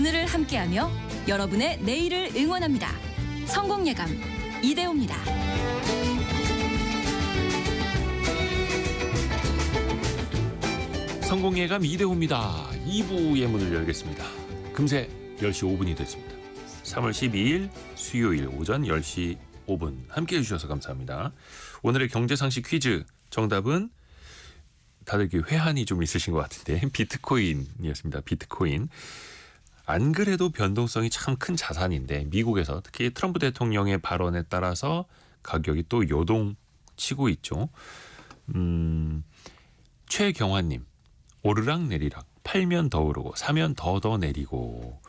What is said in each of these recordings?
오늘을 함께하며 여러분의 내일을 응원합니다. 성공예감 이대호입니다. 성공예감 이대호입니다. 2부의 문을 열겠습니다. 금세 10시 5분이 됐습니다. 3월 12일 수요일 오전 10시 5분 함께해 주셔서 감사합니다. 오늘의 경제상식 퀴즈 정답은 다들 회한이 좀 있으신 것 같은데 비트코인이었습니다. 비트코인. 안 그래도 변동성이 참 큰 자산인데 미국에서 특히 트럼프 대통령의 발언에 따라서 가격이 또 요동치고 있죠. 최경환님. 오르락 내리락 팔면 더 오르고 사면 더 내리고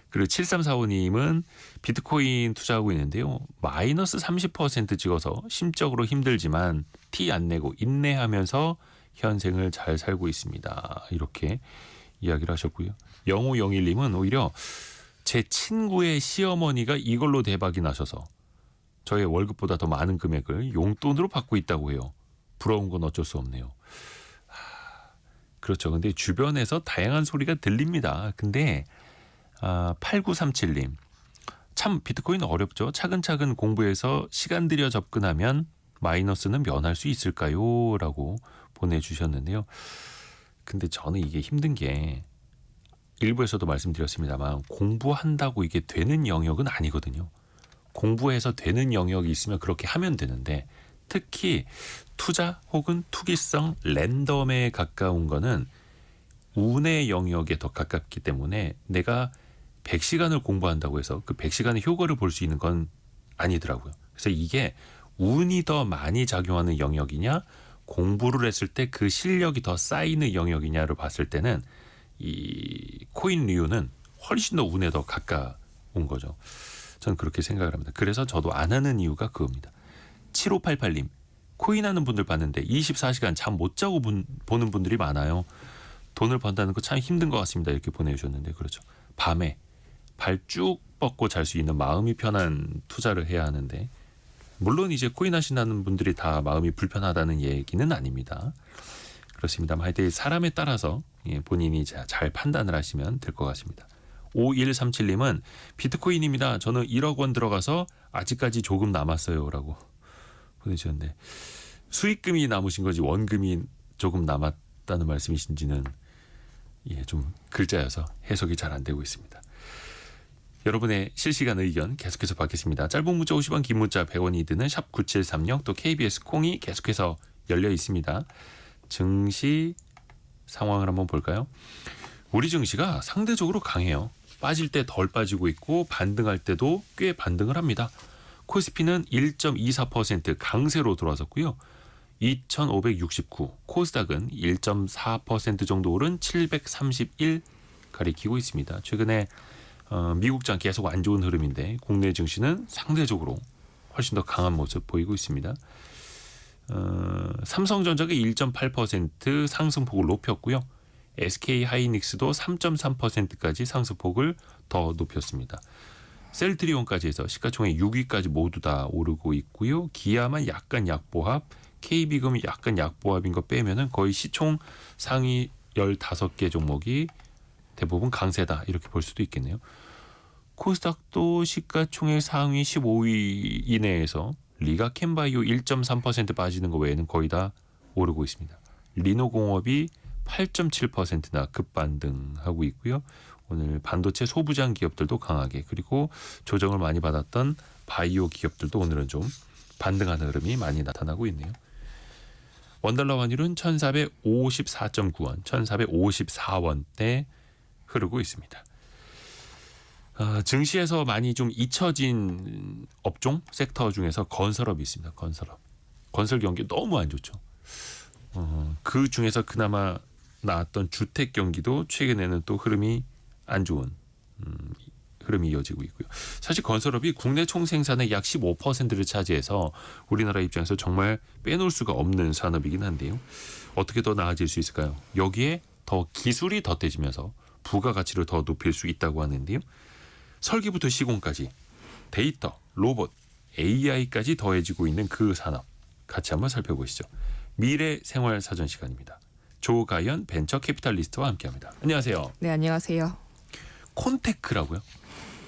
그리고 7345님은 비트코인 투자하고 있는데요. 마이너스 30% 찍어서 심적으로 힘들지만 티 안 내고 인내하면서 현생을 잘 살고 있습니다. 이렇게 이야기를 하셨고요. 0501님은 오히려 제 친구의 시어머니가 이걸로 대박이 나셔서 저의 월급보다 더 많은 금액을 용돈으로 받고 있다고 해요. 부러운 건 어쩔 수 없네요. 그렇죠. 근데 주변에서 다양한 소리가 들립니다. 근데 8937님. 참 비트코인 어렵죠. 차근차근 공부해서 시간 들여 접근하면 마이너스는 면할 수 있을까요? 라고 보내주셨는데요. 근데 저는 이게 힘든 게 일부에서도 말씀드렸습니다만 공부한다고 이게 되는 영역은 아니거든요. 공부해서 되는 영역이 있으면 그렇게 하면 되는데 특히 투자 혹은 투기성 랜덤에 가까운 거는 운의 영역에 더 가깝기 때문에 내가 100시간을 공부한다고 해서 그 100시간의 효과를 볼 수 있는 건 아니더라고요. 그래서 이게 운이 더 많이 작용하는 영역이냐 공부를 했을 때 그 실력이 더 쌓이는 영역이냐를 봤을 때는 이 코인류는 훨씬 더 운에 더 가까운 거죠. 저는 그렇게 생각을 합니다. 그래서 저도 안 하는 이유가 그겁니다. 7588님. 코인 하는 분들 봤는데 24시간 잠 못 자고 보는 분들이 많아요. 돈을 번다는 거 참 힘든 것 같습니다. 이렇게 보내주셨는데 그렇죠. 밤에 발 쭉 뻗고 잘 수 있는 마음이 편한 투자를 해야 하는데 물론 이제 코인 하신다는 분들이 다 마음이 불편하다는 얘기는 아닙니다. 그렇습니다만 하여튼 사람에 따라서 본인이 잘 판단을 하시면 될 것 같습니다. 5137님은 비트코인입니다. 저는 1억 원 들어가서 아직까지 조금 남았어요. 라고 보내주셨는데 수익금이 남으신 거지 원금이 조금 남았다는 말씀이신지는 좀 글자여서 해석이 잘 안 되고 있습니다. 여러분의 실시간 의견 계속해서 받겠습니다. 짧은 문자 50원, 긴 문자 100원이 드는 샵 9730 또 KBS 콩이 계속해서 열려 있습니다. 증시 상황을 한번 볼까요? 우리 증시가 상대적으로 강해요. 빠질 때 덜 빠지고 있고 반등할 때도 꽤 반등을 합니다. 코스피는 1.24% 강세로 돌아섰고요. 2,569, 코스닥은 1.4% 정도 오른 731 가리키고 있습니다. 최근에 미국장 계속 안 좋은 흐름인데 국내 증시는 상대적으로 훨씬 더 강한 모습 보이고 있습니다. 삼성전자가 1.8% 상승폭을 높였고요. SK하이닉스도 3.3%까지 상승폭을 더 높였습니다. 셀트리온까지 해서 시가총액 6위까지 모두 다 오르고 있고요. 기아만 약간 약보합, KB금이 약간 약보합인 거 빼면은 거의 시총 상위 15개 종목이 대부분 강세다 이렇게 볼 수도 있겠네요. 코스닥도 시가총액 상위 15위 이내에서 리가캔바이오 1.3% 빠지는 거 외에는 거의 다 오르고 있습니다. 리노공업이 8.7%나 급반등하고 있고요. 오늘 반도체 소부장 기업들도 강하게 그리고 조정을 많이 받았던 바이오 기업들도 오늘은 좀 반등하는 흐름이 많이 나타나고 있네요. 원달러 환율은 1454.9원, 1454원대 흐르고 있습니다. 증시에서 많이 좀 잊혀진 업종, 섹터 중에서 건설업이 있습니다. 건설 경기 너무 안 좋죠. 그 중에서 그나마 나왔던 주택 경기도 최근에는 또 흐름이 안 좋은 흐름이 이어지고 있고요. 사실 건설업이 국내 총생산의 약 15%를 차지해서 우리나라 입장에서 정말 빼놓을 수가 없는 산업이긴 한데요. 어떻게 더 나아질 수 있을까요? 여기에 더 기술이 덧대지면서 부가가치를 더 높일 수 있다고 하는데요. 설계부터 시공까지 데이터, 로봇, AI까지 더해지고 있는 그 산업 같이 한번 살펴보시죠. 미래 생활 사전 시간입니다. 조가연 벤처 캐피탈리스트와 함께합니다. 안녕하세요. 네, 안녕하세요. 콘테크라고요?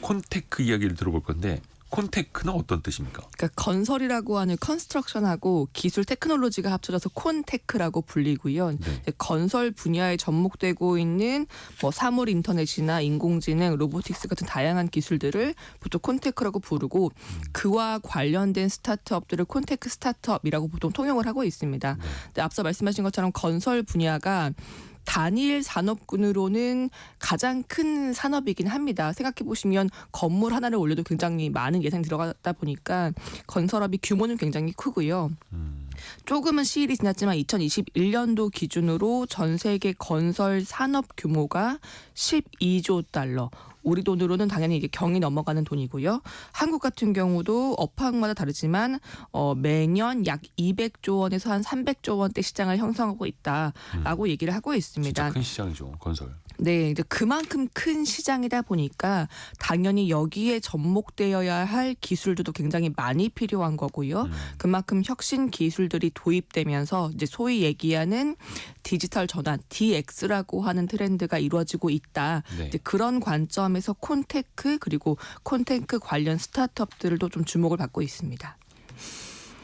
콘테크 이야기를 들어볼 건데 콘테크는 어떤 뜻입니까? 그러니까 건설이라고 하는 컨스트럭션하고 기술 테크놀로지가 합쳐져서 콘테크라고 불리고요. 네. 이제 건설 분야에 접목되고 있는 뭐 사물 인터넷이나 인공지능, 로보틱스 같은 다양한 기술들을 보통 콘테크라고 부르고 그와 관련된 스타트업들을 콘테크 스타트업이라고 보통 통용을 하고 있습니다. 네. 근데 앞서 말씀하신 것처럼 건설 분야가 단일 산업군으로는 가장 큰 산업이긴 합니다. 생각해 보시면 건물 하나를 올려도 굉장히 많은 예산이 들어가다 보니까 건설업이 규모는 굉장히 크고요. 조금은 시일이 지났지만 2021년도 기준으로 전 세계 건설 산업 규모가 12조 달러. 우리 돈으로는 당연히 이게 경이 넘어가는 돈이고요. 한국 같은 경우도 업황마다 다르지만 매년 약 200조 원에서 한 300조 원대 시장을 형성하고 있다라고 얘기를 하고 있습니다. 진짜 큰 시장이죠, 건설. 네, 이제 그만큼 큰 시장이다 보니까 당연히 여기에 접목되어야 할 기술들도 굉장히 많이 필요한 거고요. 그만큼 혁신 기술들이 도입되면서 이제 소위 얘기하는 디지털 전환, DX라고 하는 트렌드가 이루어지고 있다. 네. 이제 그런 관점에서 콘테크 그리고 콘테크 관련 스타트업들도 좀 주목을 받고 있습니다.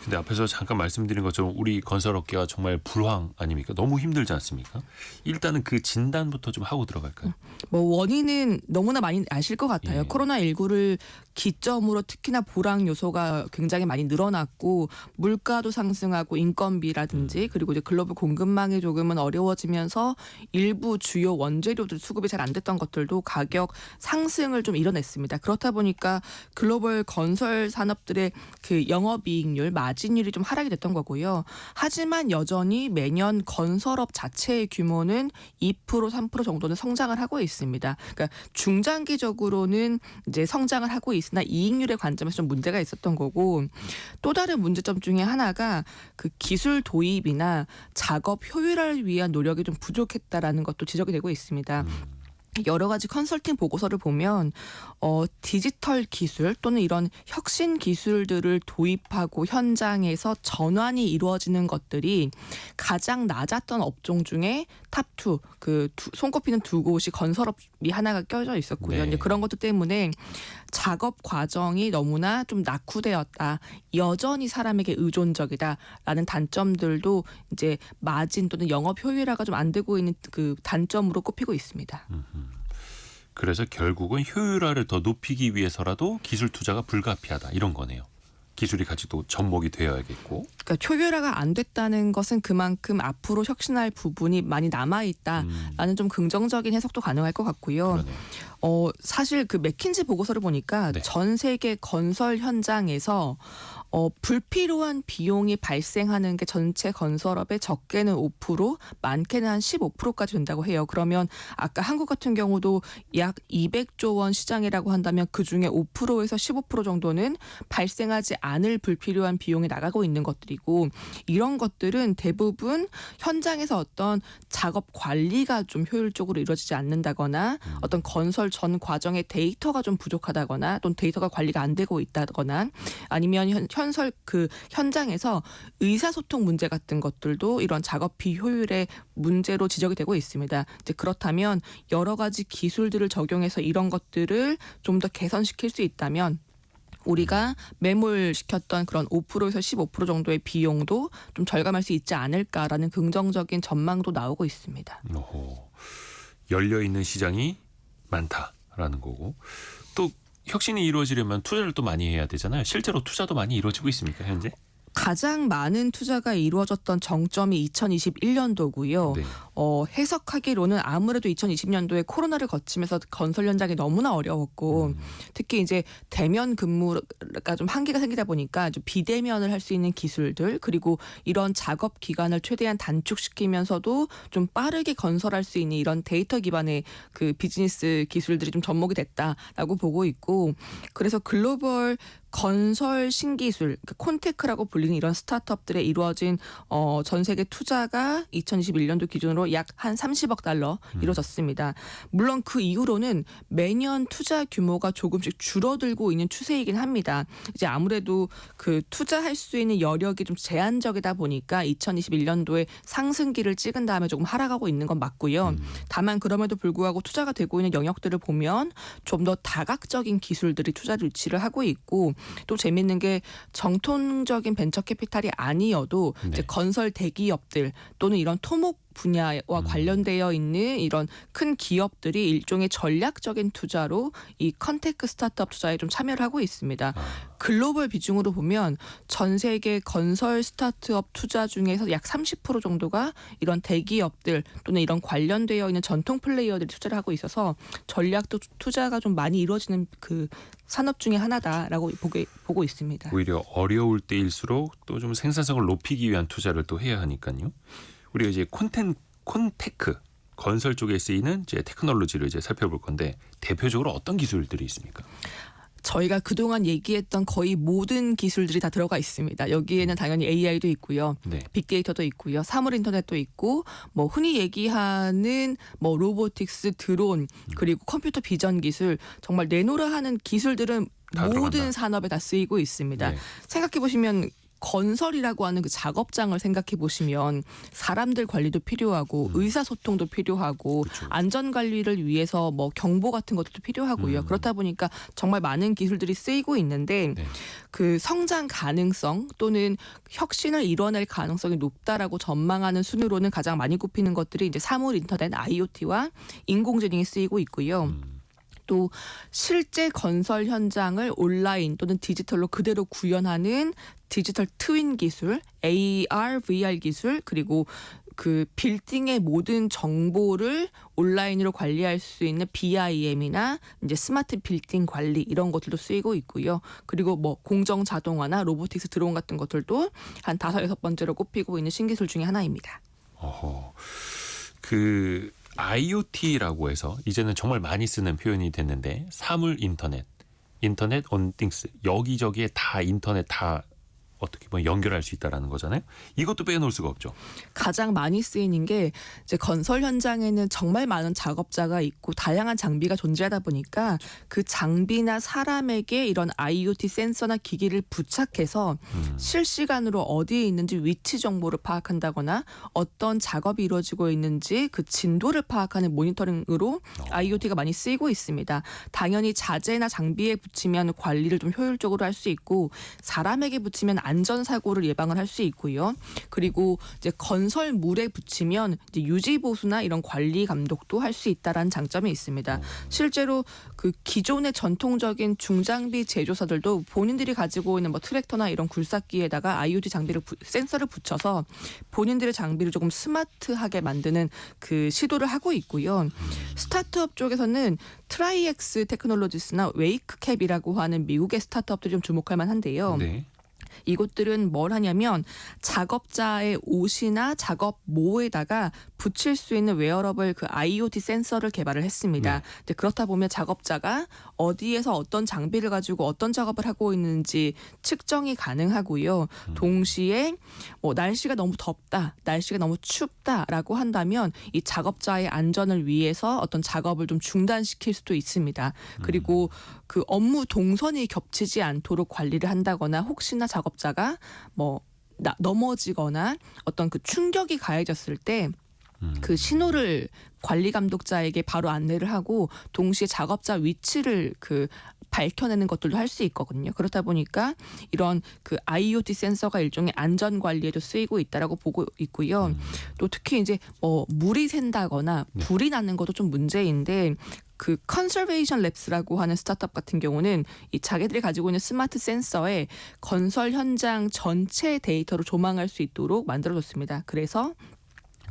근데 앞에서 잠깐 말씀드린 것처럼 우리 건설업계가 정말 불황 아닙니까? 너무 힘들지 않습니까? 일단은 그 진단부터 좀 하고 들어갈까요? 뭐 원인은 너무나 많이 아실 것 같아요. 예. 코로나19를 기점으로 특히나 불황 요소가 굉장히 많이 늘어났고 물가도 상승하고 인건비라든지 그리고 이제 글로벌 공급망이 조금은 어려워지면서 일부 주요 원재료들 수급이 잘 안 됐던 것들도 가격 상승을 좀 이뤄냈습니다. 그렇다 보니까 글로벌 건설 산업들의 그 영업이익률, 마진율이 좀 하락이 됐던 거고요. 하지만 여전히 매년 건설업 자체의 규모는 2% 3% 정도는 성장을 하고 있습니다. 그러니까 중장기적으로는 이제 성장을 하고 있으나 이익률의 관점에서 좀 문제가 있었던 거고 또 다른 문제점 중에 하나가 그 기술 도입이나 작업 효율화를 위한 노력이 좀 부족했다라는 것도 지적이 되고 있습니다. 여러 가지 컨설팅 보고서를 보면 디지털 기술 또는 이런 혁신 기술들을 도입하고 현장에서 전환이 이루어지는 것들이 가장 낮았던 업종 중에 탑2 손꼽히는 두 곳이 건설업이 하나가 껴져 있었고요. 네. 이제 그런 것들 때문에 작업 과정이 너무나 좀 낙후되었다. 여전히 사람에게 의존적이다라는 단점들도 이제 마진 또는 영업 효율화가 좀 안 되고 있는 그 단점으로 꼽히고 있습니다. 그래서 결국은 효율화를 더 높이기 위해서라도 기술 투자가 불가피하다 이런 거네요. 기술이 같이 또 접목이 되어야겠고. 그러니까 효율화가 안 됐다는 것은 그만큼 앞으로 혁신할 부분이 많이 남아있다라는 좀 긍정적인 해석도 가능할 것 같고요. 그러네요. 사실 그 맥킨지 보고서를 보니까 네. 전 세계 건설 현장에서 불필요한 비용이 발생하는 게 전체 건설업의 적게는 5%, 많게는 한 15%까지 된다고 해요. 그러면 아까 한국 같은 경우도 약 200조 원 시장이라고 한다면 그중에 5%에서 15% 정도는 발생하지 않을 불필요한 비용이 나가고 있는 것들이고 이런 것들은 대부분 현장에서 어떤 작업 관리가 좀 효율적으로 이루어지지 않는다거나 어떤 건설 전 과정의 데이터가 좀 부족하다거나 또는 데이터가 관리가 안 되고 있다거나 아니면 현장에서 의사소통 문제 같은 것들도 이런 작업 비효율의 문제로 지적이 되고 있습니다. 이제 그렇다면 여러 가지 기술들을 적용해서 이런 것들을 좀 더 개선시킬 수 있다면 우리가 매몰시켰던 그런 5%에서 15% 정도의 비용도 좀 절감할 수 있지 않을까라는 긍정적인 전망도 나오고 있습니다. 열려있는 시장이 많다라는 거고 또 혁신이 이루어지려면 투자를 또 많이 해야 되잖아요. 실제로 투자도 많이 이루어지고 있습니까 현재? 가장 많은 투자가 이루어졌던 정점이 2021년도고요. 네. 해석하기로는 아무래도 2020년도에 코로나를 거치면서 건설 현장이 너무나 어려웠고 특히 이제 대면 근무가 좀 한계가 생기다 보니까 좀 비대면을 할 수 있는 기술들 그리고 이런 작업 기간을 최대한 단축시키면서도 좀 빠르게 건설할 수 있는 이런 데이터 기반의 그 비즈니스 기술들이 좀 접목이 됐다라고 보고 있고 그래서 글로벌 건설 신기술, 그러니까 콘테크라고 불리는 벌이는 이런 스타트업들에 이루어진 전 세계 투자가 2021년도 기준으로 약 한 30억 달러 이루어졌습니다. 물론 그 이후로는 매년 투자 규모가 조금씩 줄어들고 있는 추세이긴 합니다. 이제 아무래도 그 투자할 수 있는 여력이 좀 제한적이다 보니까 2021년도에 상승기를 찍은 다음에 조금 하락하고 있는 건 맞고요. 다만 그럼에도 불구하고 투자가 되고 있는 영역들을 보면 좀 더 다각적인 기술들이 투자를 유치를 하고 있고 또 재밌는 게 정통적인 벤처 캐피탈이 아니어도 네. 이제 건설 대기업들 또는 이런 토목 분야와 관련되어 있는 이런 큰 기업들이 일종의 전략적인 투자로 이 컨테크 스타트업 투자에 좀 참여를 하고 있습니다. 글로벌 비중으로 보면 전 세계 건설 스타트업 투자 중에서 약 30% 정도가 이런 대기업들 또는 이런 관련되어 있는 전통 플레이어들이 투자를 하고 있어서 전략도 투자가 좀 많이 이루어지는 그 산업 중에 하나다라고 보고 있습니다. 오히려 어려울 때일수록 또 좀 생산성을 높이기 위한 투자를 또 해야 하니까요. 우리가 이제 콘테크 건설 쪽에 쓰이는 이제 테크놀로지를 이제 살펴볼 건데 대표적으로 어떤 기술들이 있습니까? 저희가 그동안 얘기했던 거의 모든 기술들이 다 들어가 있습니다. 여기에는 당연히 AI도 있고요. 네. 빅데이터도 있고요. 사물 인터넷도 있고 뭐 흔히 얘기하는 뭐 로보틱스, 드론 그리고 컴퓨터 비전 기술 정말 내노라 하는 기술들은 다 모든 들어간다. 산업에 다 쓰이고 있습니다. 네. 생각해 보시면 건설이라고 하는 그 작업장을 생각해 보시면 사람들 관리도 필요하고 의사소통도 필요하고 그렇죠. 안전 관리를 위해서 뭐 경보 같은 것도 필요하고요. 그렇다 보니까 정말 많은 기술들이 쓰이고 있는데 네. 그 성장 가능성 또는 혁신을 이뤄낼 가능성이 높다라고 전망하는 순으로는 가장 많이 꼽히는 것들이 이제 사물 인터넷, IoT와 인공지능이 쓰이고 있고요. 또 실제 건설 현장을 온라인 또는 디지털로 그대로 구현하는 디지털 트윈 기술, AR, VR 기술 그리고 그 빌딩의 모든 정보를 온라인으로 관리할 수 있는 BIM이나 이제 스마트 빌딩 관리 이런 것들도 쓰이고 있고요. 그리고 뭐 공정 자동화나 로보틱스 드론 같은 것들도 한 5, 6번째로 꼽히고 있는 신기술 중에 하나입니다. 어허. 그 IoT라고 해서 이제는 정말 많이 쓰는 표현이 됐는데 사물 인터넷 온 띵스 여기저기에 다 인터넷 다 어떻게 보면 연결할 수 있다라는 거잖아요. 이것도 빼놓을 수가 없죠. 가장 많이 쓰이는 게 이제 건설 현장에는 정말 많은 작업자가 있고 다양한 장비가 존재하다 보니까 그 장비나 사람에게 이런 IoT 센서나 기기를 부착해서 실시간으로 어디에 있는지 위치 정보를 파악한다거나 어떤 작업이 이루어지고 있는지 그 진도를 파악하는 모니터링으로 IoT가 많이 쓰이고 있습니다. 당연히 자재나 장비에 붙이면 관리를 좀 효율적으로 할 수 있고 사람에게 붙이면 안전사고를 예방을 할 수 있고요. 그리고 이제 건설물에 붙이면 이제 유지 보수나 이런 관리 감독도 할 수 있다라는 장점이 있습니다. 실제로 그 기존의 전통적인 중장비 제조사들도 본인들이 가지고 있는 뭐 트랙터나 이런 굴삭기에다가 IoT 장비를 센서를 붙여서 본인들의 장비를 조금 스마트하게 만드는 그 시도를 하고 있고요. 스타트업 쪽에서는 트라이엑스 테크놀로지스나 웨이크캡이라고 하는 미국의 스타트업들이 좀 주목할 만한데요. 네. 이곳들은 뭘 하냐면 작업자의 옷이나 작업모에다가 붙일 수 있는 웨어러블 그 IoT 센서를 개발을 했습니다. 이제 그렇다 보면 작업자가 어디에서 어떤 장비를 가지고 어떤 작업을 하고 있는지 측정이 가능하고요. 동시에 뭐 날씨가 너무 덥다, 날씨가 너무 춥다라고 한다면 이 작업자의 안전을 위해서 어떤 작업을 좀 중단시킬 수도 있습니다. 그리고 그 업무 동선이 겹치지 않도록 관리를 한다거나 혹시나 작업자가 뭐 넘어지거나 어떤 그 충격이 가해졌을 때 그 신호를 관리 감독자에게 바로 안내를 하고 동시에 작업자 위치를 그 밝혀내는 것들도 할 수 있거든요. 그렇다 보니까 이런 그 IoT 센서가 일종의 안전 관리에도 쓰이고 있다라고 보고 있고요. 또 특히 이제 뭐 물이 샌다거나 불이 나는 것도 좀 문제인데 그 컨서베이션 랩스라고 하는 스타트업 같은 경우는 이 자기들이 가지고 있는 스마트 센서에 건설 현장 전체 데이터로 조망할 수 있도록 만들어줬습니다. 그래서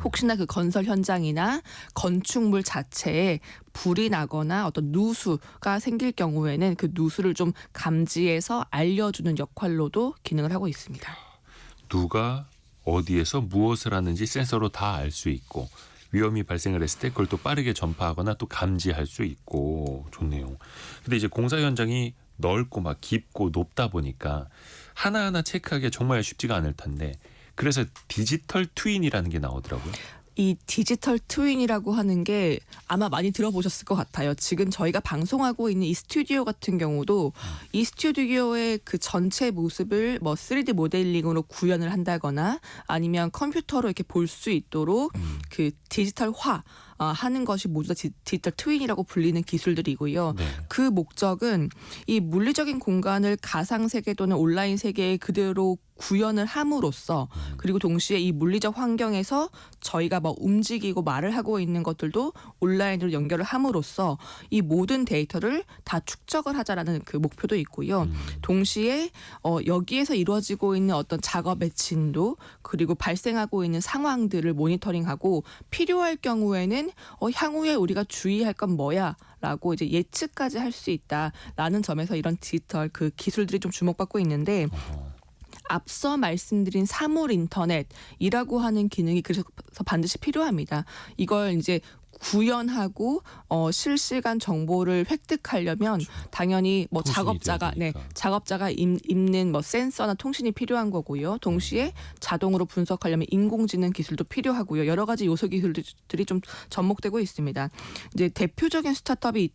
혹시나 그 건설 현장이나 건축물 자체에 불이 나거나 어떤 누수가 생길 경우에는 그 누수를 좀 감지해서 알려주는 역할로도 기능을 하고 있습니다. 누가 어디에서 무엇을 하는지 센서로 다 알 수 있고 위험이 발생을 했을 때 그걸 또 빠르게 전파하거나 또 감지할 수 있고 좋네요. 근데 이제 공사 현장이 넓고 막 깊고 높다 보니까 하나하나 체크하기가 정말 쉽지가 않을 텐데 그래서 디지털 트윈이라는 게 나오더라고요. 이 디지털 트윈이라고 하는 게 아마 많이 들어보셨을 것 같아요. 지금 저희가 방송하고 있는 이 스튜디오 같은 경우도 이 스튜디오의 그 전체 모습을 뭐 3D 모델링으로 구현을 한다거나 아니면 컴퓨터로 이렇게 볼 수 있도록 그 디지털화 하는 것이 모두 다 디지털 트윈이라고 불리는 기술들이고요. 네. 그 목적은 이 물리적인 공간을 가상 세계 또는 온라인 세계에 그대로 구현을 함으로써 그리고 동시에 이 물리적 환경에서 저희가 뭐 움직이고 말을 하고 있는 것들도 온라인으로 연결을 함으로써 이 모든 데이터를 다 축적을 하자라는 그 목표도 있고요. 동시에 여기에서 이루어지고 있는 어떤 작업의 진도 그리고 발생하고 있는 상황들을 모니터링하고 필요할 경우에는 향후에 우리가 주의할 건 뭐야라고 이제 예측까지 할 수 있다라는 점에서 이런 디지털 그 기술들이 좀 주목받고 있는데 앞서 말씀드린 사물 인터넷이라고 하는 기능이 그래서 반드시 필요합니다. 이걸 이제 구현하고 실시간 정보를 획득하려면 당연히 뭐 통신이 돼야 되니까. 작업자가 입는 뭐 센서나 통신이 필요한 거고요. 동시에 자동으로 분석하려면 인공지능 기술도 필요하고요. 여러 가지 요소 기술들이 좀 접목되고 있습니다. 이제 대표적인 스타트업이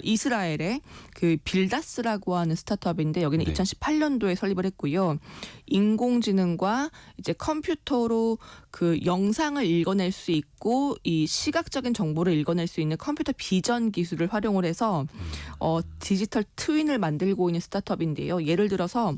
이스라엘의 그 빌다스라고 하는 스타트업인데 여기는 네. 2018년도에 설립을 했고요. 인공지능과 이제 컴퓨터로 그 영상을 읽어낼 수 있고 이 시각적인 정보를 읽어낼 수 있는 컴퓨터 비전 기술을 활용을 해서 디지털 트윈을 만들고 있는 스타트업인데요. 예를 들어서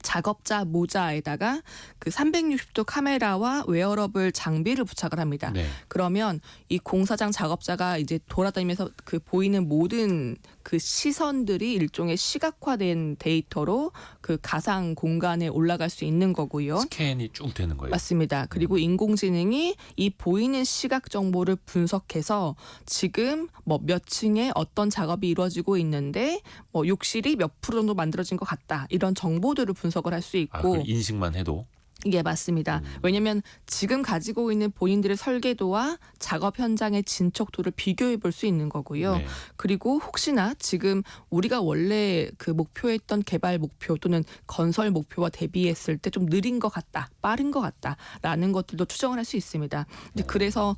작업자 모자에다가 그 360도 카메라와 웨어러블 장비를 부착을 합니다. 네. 그러면 이 공사장 작업자가 이제 돌아다니면서 그 보이는 모든 그 시선들이 일종의 시각화된 데이터로 그 가상 공간에 올라갈 수 있는 거고요. 스캔이 쭉 되는 거예요. 맞습니다. 그리고 인공지능이 이 보이는 시각 정보를 분석해서 지금 뭐 몇 층에 어떤 작업이 이루어지고 있는데 뭐 욕실이 몇 프로 정도 만들어진 것 같다. 이런 정보들을 분석을 할 수 있고 그 인식만 해도 예, 맞습니다. 왜냐하면 지금 가지고 있는 본인들의 설계도와 작업 현장의 진척도를 비교해 볼 수 있는 거고요. 네. 그리고 혹시나 지금 우리가 원래 그 목표했던 개발 목표 또는 건설 목표와 대비했을 때 좀 느린 것 같다, 빠른 것 같다라는 것들도 추정을 할 수 있습니다. 이제 그래서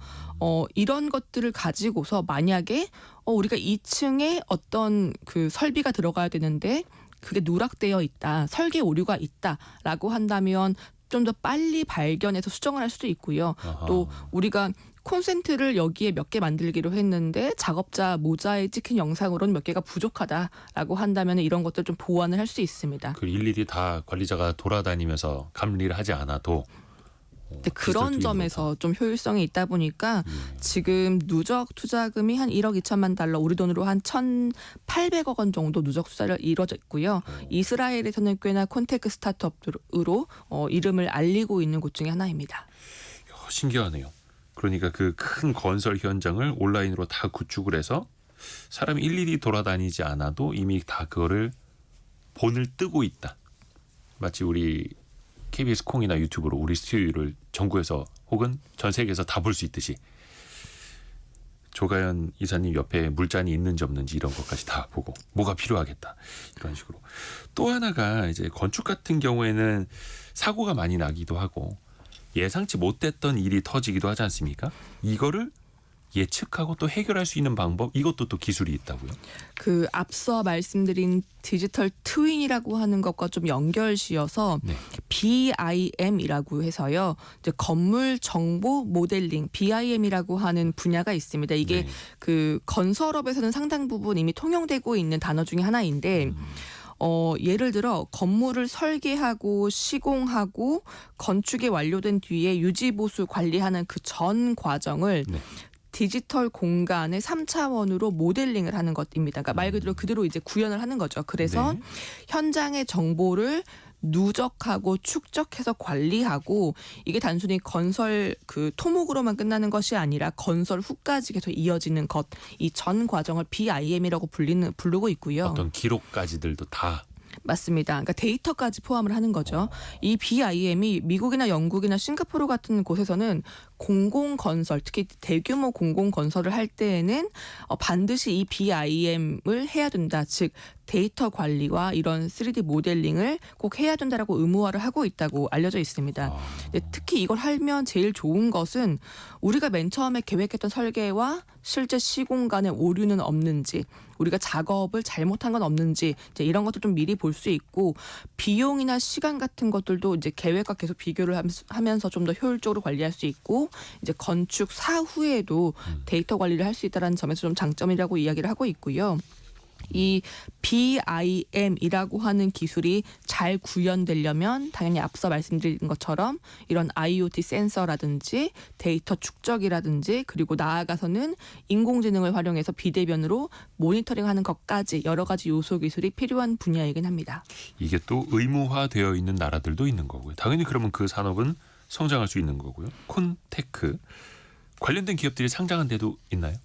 이런 것들을 가지고서 만약에 우리가 2층에 어떤 그 설비가 들어가야 되는데 그게 누락되어 있다, 설계 오류가 있다라고 한다면 좀 더 빨리 발견해서 수정을 할 수도 있고요. 아하. 또 우리가 콘센트를 여기에 몇 개 만들기로 했는데 작업자 모자에 찍힌 영상으로는 몇 개가 부족하다라고 한다면 이런 것들 좀 보완을 할 수 있습니다. 그 일일이 다 관리자가 돌아다니면서 감리를 하지 않아도 근데 그런 점에서 좀 효율성이 있다 보니까 지금 누적 투자금이 한 1억 2천만 달러, 우리 돈으로 한 1,800억 원 정도 누적 투자를 이뤄져 있고요. 이스라엘에서는 꽤나 콘테크 스타트업으로 이름을 알리고 있는 곳 중에 하나입니다. 신기하네요. 그러니까 그 큰 건설 현장을 온라인으로 다 구축을 해서 사람이 일일이 돌아다니지 않아도 이미 다 그거를 본을 뜨고 있다. 마치 우리 KBS 콩이나 유튜브로 우리 스튜디오를 전국에서 혹은 전 세계에서 다 볼 수 있듯이 조가연 이사님 옆에 물잔이 있는지 없는지 이런 것까지 다 보고 뭐가 필요하겠다 이런 식으로. 또 하나가 이제 건축 같은 경우에는 사고가 많이 나기도 하고 예상치 못했던 일이 터지기도 하지 않습니까? 이거를 예측하고 또 해결할 수 있는 방법, 이것도 또 기술이 있다고요? 그 앞서 말씀드린 디지털 트윈이라고 하는 것과 좀 연결지어서 네. BIM이라고 해서요. 이제 건물 정보 모델링 BIM이라고 하는 분야가 있습니다. 이게 네. 그 건설업에서는 상당 부분 이미 통용되고 있는 단어 중에 하나인데 예를 들어 건물을 설계하고 시공하고 건축이 완료된 뒤에 유지보수 관리하는 그 전 과정을 네. 디지털 공간의 3차원으로 모델링을 하는 것입니다. 그러니까 말 그대로 이제 구현을 하는 거죠. 그래서 네. 현장의 정보를 누적하고 축적해서 관리하고 이게 단순히 건설 그 토목으로만 끝나는 것이 아니라 건설 후까지 계속 이어지는 것, 이 전 과정을 BIM이라고 부르고 있고요. 어떤 기록까지들도 다 맞습니다. 그러니까 데이터까지 포함을 하는 거죠. 이 BIM이 미국이나 영국이나 싱가포르 같은 곳에서는 공공건설, 특히 대규모 공공건설을 할 때에는 반드시 이 BIM을 해야 된다. 즉 데이터 관리와 이런 3D 모델링을 꼭 해야 된다라고 의무화를 하고 있다고 알려져 있습니다. 특히 이걸 하면 제일 좋은 것은 우리가 맨 처음에 계획했던 설계와 실제 시공간에 오류는 없는지, 우리가 작업을 잘못한 건 없는지 이제 이런 것도 좀 미리 볼 수 있고, 비용이나 시간 같은 것들도 이제 계획과 계속 비교를 하면서 좀 더 효율적으로 관리할 수 있고, 이제 건축 사후에도 데이터 관리를 할 수 있다는 점에서 좀 장점이라고 이야기를 하고 있고요. 이 BIM이라고 하는 기술이 잘 구현되려면 당연히 앞서 말씀드린 것처럼 이런 IoT 센서라든지 데이터 축적이라든지, 그리고 나아가서는 인공지능을 활용해서 비대면으로 모니터링하는 것까지 여러 가지 요소 기술이 필요한 분야이긴 합니다. 이게 또 의무화되어 있는 나라들도 있는 거고요. 당연히 그러면 그 산업은 성장할 수 있는 거고요. 콘테크 관련된 기업들이 상장한 데도 있나요?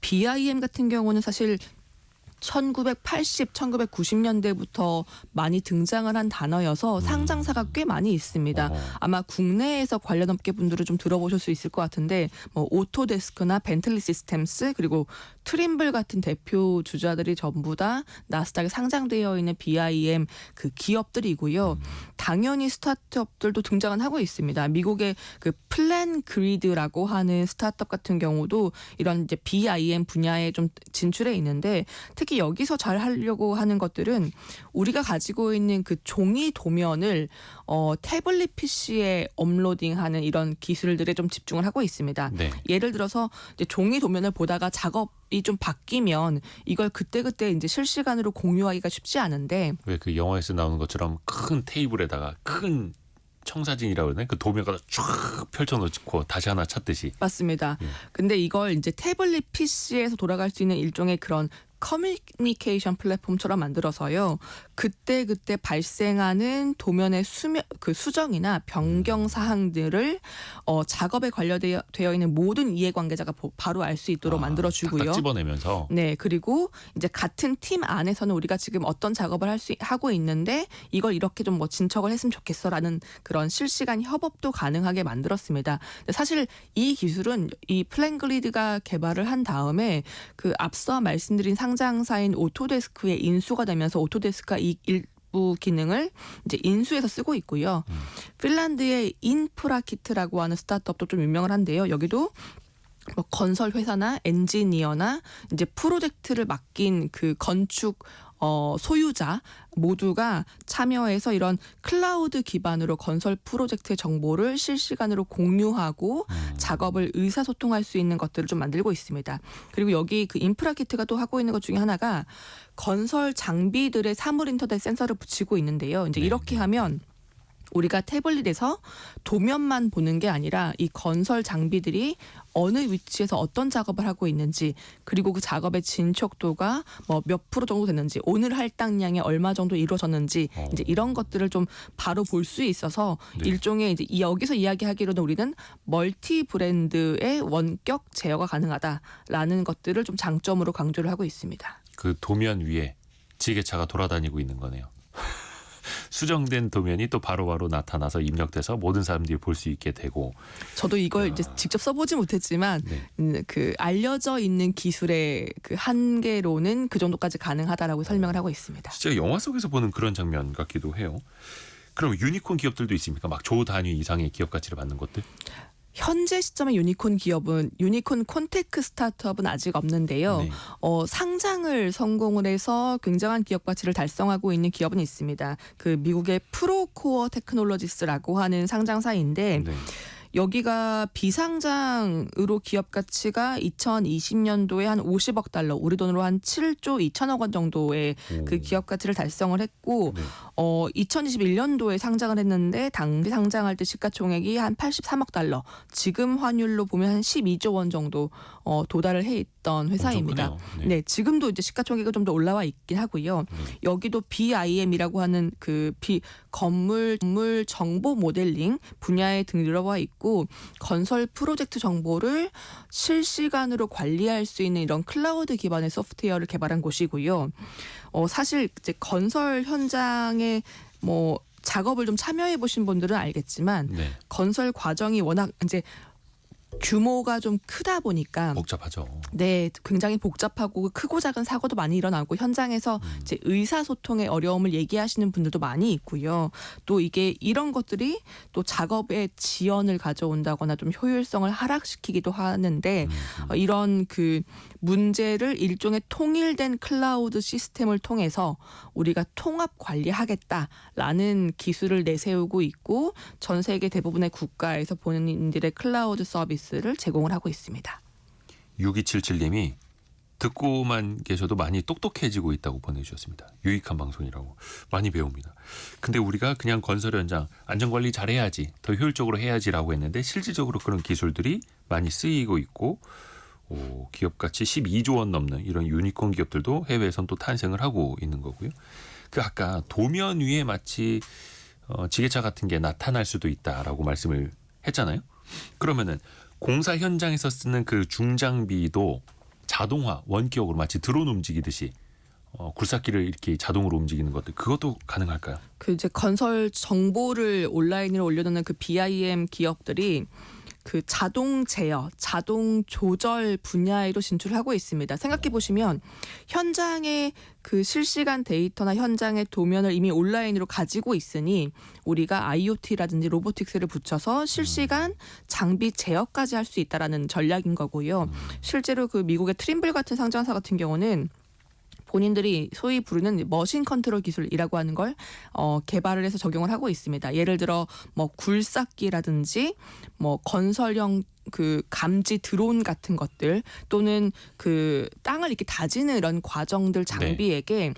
BIM 같은 경우는 사실 1980, 1990년대부터 많이 등장을 한 단어여서 상장사가 꽤 많이 있습니다. 아마 국내에서 관련 업계 분들은 좀 들어보실 수 있을 것 같은데, 뭐 오토데스크나 벤틀리 시스템스, 그리고 트림블 같은 대표 주자들이 전부 다 나스닥에 상장되어 있는 BIM 그 기업들이고요. 당연히 스타트업들도 등장은 하고 있습니다. 미국의 그 플랜 그리드라고 하는 스타트업 같은 경우도 이런 이제 BIM 분야에 좀 진출해 있는데, 특히 여기서 잘 하려고 하는 것들은 우리가 가지고 있는 그 종이 도면을 태블릿 PC에 업로딩하는 이런 기술들에 좀 집중을 하고 있습니다. 네. 예를 들어서 이제 종이 도면을 보다가 작업이 좀 바뀌면 이걸 그때그때 이제 실시간으로 공유하기가 쉽지 않은데, 왜 그 영화에서 나오는 것처럼 큰 테이블에다가 큰 청사진이라고 그러네. 그 도면가 쫙 펼쳐놓고 다시 하나 찾듯이. 맞습니다. 근데 이걸 이제 태블릿 PC에서 돌아갈 수 있는 일종의 그런 커뮤니케이션 플랫폼처럼 만들어서요. 그때 발생하는 도면의 수정이나 변경 사항들을 작업에 관련되어 있는 모든 이해관계자가 바로 알 수 있도록 만들어주고요. 딱 집어내면서. 네, 그리고 이제 같은 팀 안에서는 우리가 지금 어떤 작업을 하고 있는데 이걸 이렇게 좀 뭐 진척을 했으면 좋겠어라는 그런 실시간 협업도 가능하게 만들었습니다. 근데 사실 이 기술은 이 플랜그리드가 개발을 한 다음에 그 앞서 말씀드린 상장사인 오토데스크에 인수가 되면서 오토데스크가 이 일부 기능을 이제 인수해서 쓰고 있고요. 핀란드의 인프라키트라고 하는 스타트업도 좀 유명을 한데요. 여기도 뭐 건설 회사나 엔지니어나 이제 프로젝트를 맡긴 그 건축 소유자 모두가 참여해서 이런 클라우드 기반으로 건설 프로젝트의 정보를 실시간으로 공유하고 작업을 의사소통할 수 있는 것들을 좀 만들고 있습니다. 그리고 여기 그 인프라키트가 또 하고 있는 것 중에 하나가 건설 장비들의 사물 인터넷 센서를 붙이고 있는데요. 이제 이렇게 하면 우리가 태블릿에서 도면만 보는 게 아니라 이 건설 장비들이 어느 위치에서 어떤 작업을 하고 있는지, 그리고 그 작업의 진척도가 뭐 몇 프로 정도 됐는지, 오늘 할당량이 얼마 정도 이루어졌는지 이제 이런 것들을 좀 바로 볼 수 있어서 네. 일종의 이제 여기서 이야기하기로는 우리는 멀티 브랜드의 원격 제어가 가능하다라는 것들을 좀 장점으로 강조를 하고 있습니다. 그 도면 위에 지게차가 돌아다니고 있는 거네요. 수정된 도면이 또 바로바로 나타나서 입력돼서 모든 사람들이 볼 수 있게 되고. 저도 이걸 이제 직접 써보지 못했지만 그 알려져 있는 기술의 그 한계로는 그 정도까지 가능하다라고 설명을 하고 있습니다. 진짜 영화 속에서 보는 그런 장면 같기도 해요. 그럼 유니콘 기업들도 있습니까? 막 조 단위 이상의 기업 가치를 받는 것들? 현재 시점의 유니콘 기업은 유니콘 콘테크 스타트업은 아직 없는데요. 네. 상장을 성공을 해서 굉장한 기업 가치를 달성하고 있는 기업은 있습니다. 그 미국의 프로코어 테크놀로지스라고 하는 상장사인데 네. 여기가 비상장으로 기업 가치가 2020년도에 한 50억 달러, 우리 돈으로 한 7조 2천억 원 정도의 그 기업 가치를 달성을 했고, 네. 2021년도에 상장을 했는데 당시 상장할 때 시가총액이 한 83억 달러, 지금 환율로 보면 한 12조 원 정도 도달을 해 있던 회사입니다. 엄청 크네요. 네, 지금도 이제 시가총액이 좀 더 올라와 있긴 하고요. 여기도 BIM이라고 하는 그 건물 정보 모델링 분야에 들어와 있고, 건설 프로젝트 정보를 실시간으로 관리할 수 있는 이런 클라우드 기반의 소프트웨어를 개발한 곳이고요. 사실 이제 건설 현장에 뭐 작업을 좀 참여해 보신 분들은 알겠지만 네. 건설 과정이 워낙 이제 규모가 좀 크다 보니까 복잡하죠. 네, 굉장히 복잡하고 크고 작은 사고도 많이 일어나고 현장에서 이제 의사소통의 어려움을 얘기하시는 분들도 많이 있고요. 또 이게 이런 것들이 또 작업의 지연을 가져온다거나 좀 효율성을 하락시키기도 하는데 이런 그 문제를 일종의 통일된 클라우드 시스템을 통해서 우리가 통합 관리하겠다라는 기술을 내세우고 있고 전 세계 대부분의 국가에서 본인들의 클라우드 서비스를 제공을 하고 있습니다. 6277님이 듣고만 계셔도 많이 똑똑해지고 있다고 보내주셨습니다. 유익한 방송이라고 많이 배웁니다. 근데 우리가 그냥 건설 현장 안전관리 잘해야지 더 효율적으로 해야지라고 했는데 실질적으로 그런 기술들이 많이 쓰이고 있고 기업가치 12조 원 넘는 이런 유니콘 기업들도 해외에선 또 탄생을 하고 있는 거고요. 그 아까 도면 위에 마치 지게차 같은 게 나타날 수도 있다라고 말씀을 했잖아요. 그러면은 공사 현장에서 쓰는 그 중장비도 자동화 원격으로 마치 드론 움직이듯이 굴삭기를 이렇게 자동으로 움직이는 것들 그것도 가능할까요? 그 이제 건설 정보를 온라인으로 올려놓는 그 BIM 기업들이 그 자동 제어, 자동 조절 분야에도 진출하고 있습니다. 생각해 보시면 현장의 그 실시간 데이터나 현장의 도면을 이미 온라인으로 가지고 있으니 우리가 IoT라든지 로보틱스를 붙여서 실시간 장비 제어까지 할 수 있다라는 전략인 거고요. 실제로 그 미국의 트림블 같은 상장사 같은 경우는 본인들이 소위 부르는 머신 컨트롤 기술이라고 하는 걸 개발을 해서 적용을 하고 있습니다. 예를 들어 뭐 굴삭기라든지 뭐 건설형 그 감지 드론 같은 것들 또는 그 땅을 이렇게 다지는 이런 과정들 장비에게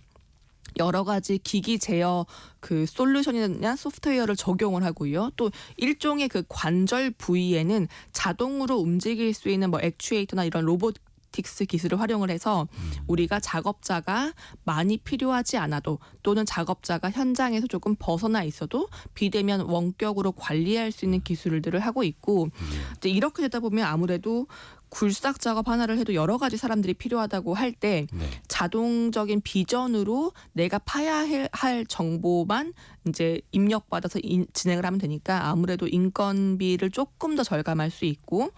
여러 가지 기기 제어 그 솔루션이나 소프트웨어를 적용을 하고요. 또 일종의 그 관절 부위에는 자동으로 움직일 수 있는 뭐 액추에이터나 이런 로보틱스 기술을 활용을 해서 우리가 작업자가 많이 필요하지 않아도 또는 작업자가 현장에서 조금 벗어나 있어도 비대면 원격으로 관리할 수 있는 기술들을 하고 있고 이제 이렇게 되다 보면 아무래도 굴삭 작업 하나를 해도 여러 가지 사람들이 필요하다고 할 때 자동적인 비전으로 내가 파야 할 정보만 이제 입력받아서 진행을 하면 되니까 아무래도 인건비를 조금 더 절감할 수 있고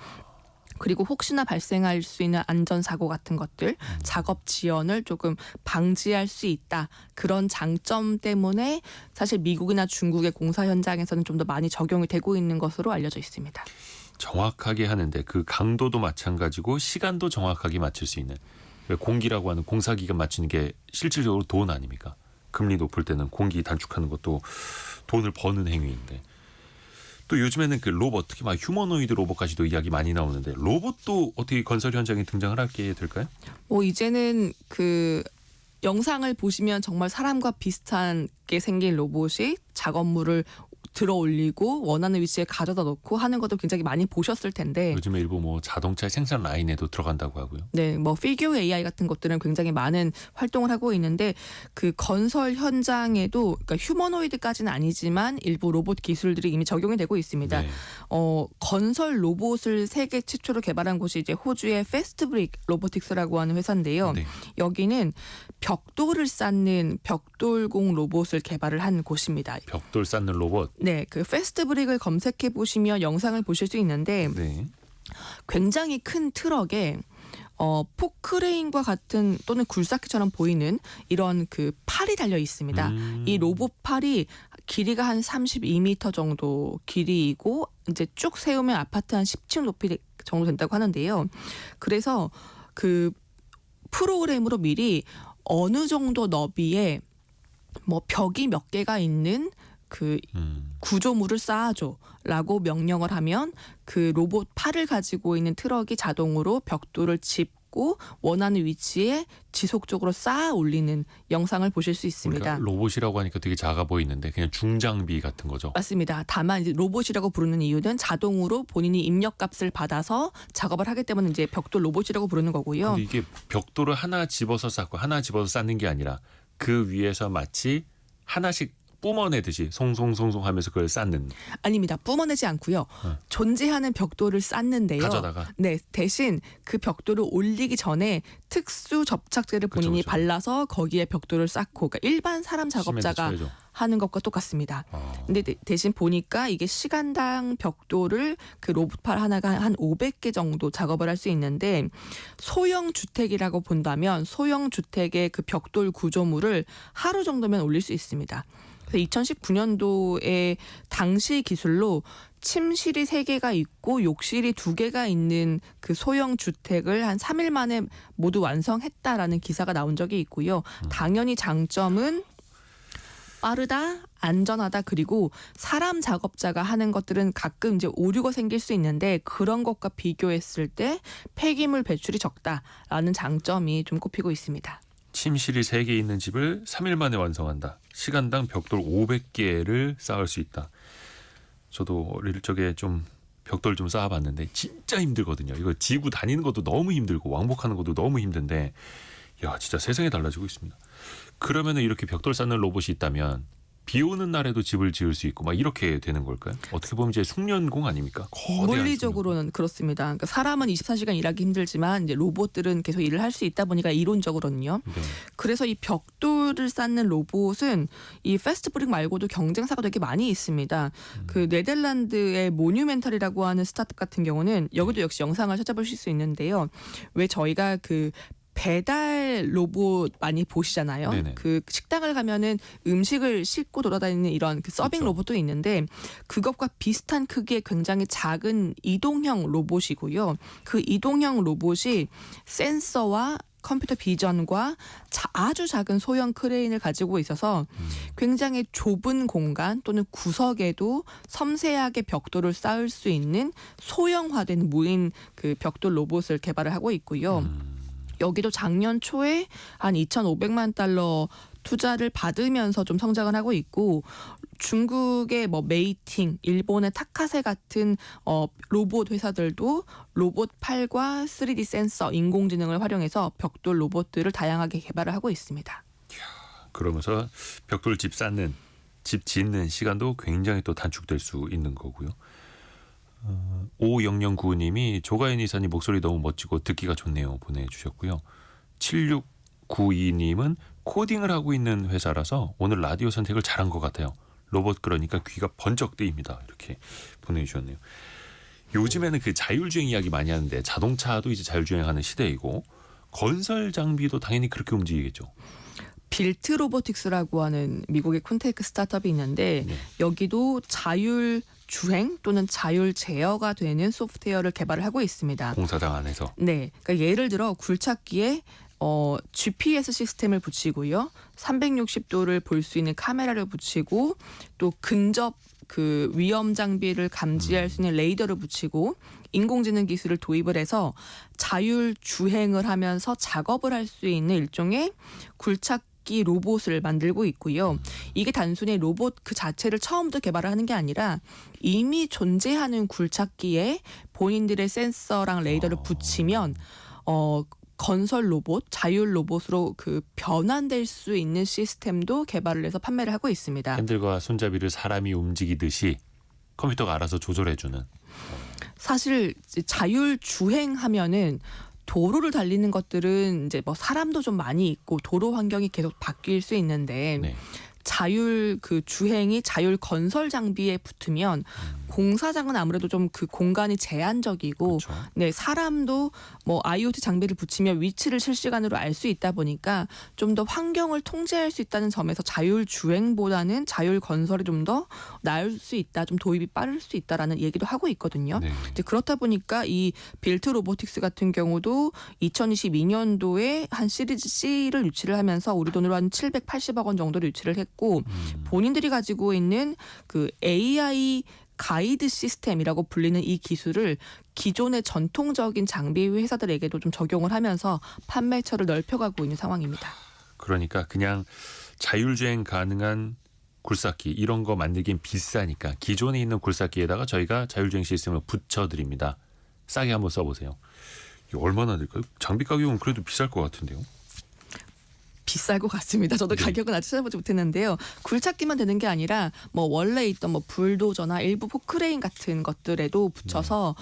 그리고 혹시나 발생할 수 있는 안전사고 같은 것들, 작업 지연을 조금 방지할 수 있다. 그런 장점 때문에 사실 미국이나 중국의 공사 현장에서는 좀 더 많이 적용이 되고 있는 것으로 알려져 있습니다. 정확하게 하는데 그 강도도 마찬가지고 시간도 정확하게 맞출 수 있는 공기라고 하는 공사기간 맞추는 게 실질적으로 돈 아닙니까? 금리 높을 때는 공기 단축하는 것도 돈을 버는 행위인데 또 요즘에는 그 로봇 특히 막 휴머노이드 로봇까지도 이야기 많이 나오는데 로봇도 어떻게 건설 현장에 등장을 하게 될까요? 이제는 그 영상을 보시면 정말 사람과 비슷하게 생긴 로봇이 작업물을 들어 올리고 원하는 위치에 가져다 놓고 하는 것도 굉장히 많이 보셨을 텐데 요즘에 일부 뭐 자동차 생산 라인에도 들어간다고 하고요. 네, 뭐 피규어 AI 같은 것들은 굉장히 많은 활동을 하고 있는데 그 건설 현장에도 그러니까 휴머노이드까지는 아니지만 일부 로봇 기술들이 이미 적용이 되고 있습니다. 네. 건설 로봇을 세계 최초로 개발한 곳이 이제 호주의 페스트브릭 로보틱스라고 하는 회사인데요. 네. 여기는 벽돌을 쌓는 벽돌공 로봇을 개발을 한 곳입니다. 벽돌 쌓는 로봇. 네, 그 페스트브릭을 검색해 보시면 영상을 보실 수 있는데 네. 굉장히 큰 트럭에 포크레인과 같은 또는 굴삭기처럼 보이는 이런 그 팔이 달려 있습니다. 이 로봇 팔이 길이가 한 32m 정도 길이이고 이제 쭉 세우면 아파트 한 10층 높이 정도 된다고 하는데요. 그래서 그 프로그램으로 미리 어느 정도 너비에 뭐 벽이 몇 개가 있는 그 구조물을 쌓아줘라고 명령을 하면 그 로봇 팔을 가지고 있는 트럭이 자동으로 벽돌을 짚고 원하는 위치에 지속적으로 쌓아 올리는 영상을 보실 수 있습니다. 그러니까 로봇이라고 하니까 되게 작아 보이는데 그냥 중장비 같은 거죠. 맞습니다. 다만 이제 로봇이라고 부르는 이유는 자동으로 본인이 입력값을 받아서 작업을 하기 때문에 이제 벽돌 로봇이라고 부르는 거고요. 근데 이게 벽돌을 하나 집어서 쌓고 하나 집어서 쌓는 게 아니라 그 위에서 마치 하나씩 뿜어내듯이 송송송송 하면서 그걸 쌓는. 아닙니다. 뿜어내지 않고요. 존재하는 벽돌을 쌓는데요. 가져다가. 네, 대신 그 벽돌을 올리기 전에 특수 접착제를 본인이 그쵸. 발라서 거기에 벽돌을 쌓고 그러니까 일반 사람 시멘트 작업자가 쳐야죠. 하는 것과 똑같습니다. 근데 대신 보니까 이게 시간당 벽돌을 그 로봇팔 하나가 한 500개 정도 작업을 할 수 있는데 소형 주택이라고 본다면 소형 주택의 그 벽돌 구조물을 하루 정도면 올릴 수 있습니다. 그래서 2019년도에 당시 기술로 침실이 3개가 있고 욕실이 2개가 있는 그 소형 주택을 한 3일 만에 모두 완성했다라는 기사가 나온 적이 있고요. 당연히 장점은 빠르다, 안전하다, 그리고 사람 작업자가 하는 것들은 가끔 이제 오류가 생길 수 있는데 그런 것과 비교했을 때 폐기물 배출이 적다라는 장점이 좀 꼽히고 있습니다. 침실이 3개 있는 집을 3일 만에 완성한다. 시간당 벽돌 500개를 쌓을 수 있다. 저도 어릴 적에 좀 벽돌 좀 쌓아봤는데 진짜 힘들거든요. 이거 지구 다니는 것도 너무 힘들고 왕복하는 것도 너무 힘든데 야 진짜 세상이 달라지고 있습니다. 그러면 이렇게 벽돌 쌓는 로봇이 있다면 비 오는 날에도 집을 지을 수 있고 막 이렇게 되는 걸까요? 어떻게 보면 이제 숙련공 아닙니까? 거대한 물리적으로는 그렇습니다. 그러니까 사람은 24시간 일하기 힘들지만 이제 로봇들은 계속 일을 할 수 있다 보니까 이론적으로는요. 숙련공. 네. 그래서 이 벽돌을 쌓는 로봇은 이 패스트브릭 말고도 경쟁사가 되게 많이 있습니다. 그 네덜란드의 모뉴멘탈이라고 하는 스타트업 같은 경우는 여기도 역시 영상을 찾아보실 수 있는데요. 왜 저희가 그 배달 로봇 많이 보시잖아요. 네네. 그 식당을 가면은 음식을 싣고 돌아다니는 이런 그 서빙 그렇죠. 로봇도 있는데 그것과 비슷한 크기의 굉장히 작은 이동형 로봇이고요. 그 이동형 로봇이 센서와 컴퓨터 비전과 아주 작은 소형 크레인을 가지고 있어서 굉장히 좁은 공간 또는 구석에도 섬세하게 벽돌을 쌓을 수 있는 소형화된 무인 그 벽돌 로봇을 개발을 하고 있고요. 여기도 작년 초에 한 2,500만 달러 투자를 받으면서 좀 성장을 하고 있고 중국의 뭐 메이팅, 일본의 타카세 같은 로봇 회사들도 로봇 팔과 3D 센서, 인공지능을 활용해서 벽돌 로봇들을 다양하게 개발을 하고 있습니다. 그러면서 벽돌 집 쌓는 집 짓는 시간도 굉장히 또 단축될 수 있는 거고요. 5009님이 조가연 이사님 목소리 너무 멋지고 듣기가 좋네요 보내주셨고요. 7692님은 코딩을 하고 있는 회사라서 오늘 라디오 선택을 잘한 것 같아요. 로봇 그러니까 귀가 번쩍 뜨입니다. 이렇게 보내주셨네요. 요즘에는 그 자율주행 이야기 많이 하는데 자동차도 이제 자율주행하는 시대이고 건설 장비도 당연히 그렇게 움직이겠죠. 빌트 로보틱스라고 하는 미국의 콘테크 스타트업이 있는데 네. 여기도 자율 주행 또는 자율 제어가 되는 소프트웨어를 개발을 하고 있습니다. 공사장 안에서. 네, 그러니까 예를 들어 굴착기에 GPS 시스템을 붙이고요, 360도를 볼 수 있는 카메라를 붙이고 또 근접 그 위험 장비를 감지할 수 있는 레이더를 붙이고 인공지능 기술을 도입을 해서 자율 주행을 하면서 작업을 할 수 있는 일종의 굴착기 로봇을 만들고 있고요. 이게 단순히 로봇 그 자체를 처음부터 개발을 하는 게 아니라 이미 존재하는 굴착기에 본인들의 센서랑 레이더를 붙이면 건설 로봇, 자율 로봇으로 그 변환될 수 있는 시스템도 개발을 해서 판매를 하고 있습니다. 핸들과 손잡이를 사람이 움직이듯이 컴퓨터가 알아서 조절해주는. 사실 자율 주행하면은 도로를 달리는 것들은 이제 뭐 사람도 좀 많이 있고 도로 환경이 계속 바뀔 수 있는데 네. 자율 그 주행이 자율 건설 장비에 붙으면 공사장은 아무래도 좀 그 공간이 제한적이고 그렇죠. 네, 사람도 뭐 IoT 장비를 붙이면 위치를 실시간으로 알 수 있다 보니까 좀 더 환경을 통제할 수 있다는 점에서 자율 주행보다는 자율 건설이 좀 더 나을 수 있다, 좀 도입이 빠를 수 있다라는 얘기도 하고 있거든요. 네. 이제 그렇다 보니까 이 빌트 로보틱스 같은 경우도 2022년도에 한 시리즈 C를 유치를 하면서 우리 돈으로 한 780억 원 정도를 유치를 했고 본인들이 가지고 있는 그 AI 가이드 시스템이라고 불리는 이 기술을 기존의 전통적인 장비 회사들에게도 좀 적용을 하면서 판매처를 넓혀가고 있는 상황입니다. 그러니까 그냥 자율주행 가능한 굴삭기 이런 거 만들긴 비싸니까 기존에 있는 굴삭기에다가 저희가 자율주행 시스템을 붙여드립니다. 싸게 한번 써보세요. 이거 얼마나 될까요? 장비 가격은 그래도 비쌀 것 같은데요. 비쌀 것 같습니다. 저도 네. 가격은 아직 찾아보지 못했는데요. 굴착기만 되는 게 아니라 뭐 원래 있던 뭐 불도저나 일부 포크레인 같은 것들에도 붙여서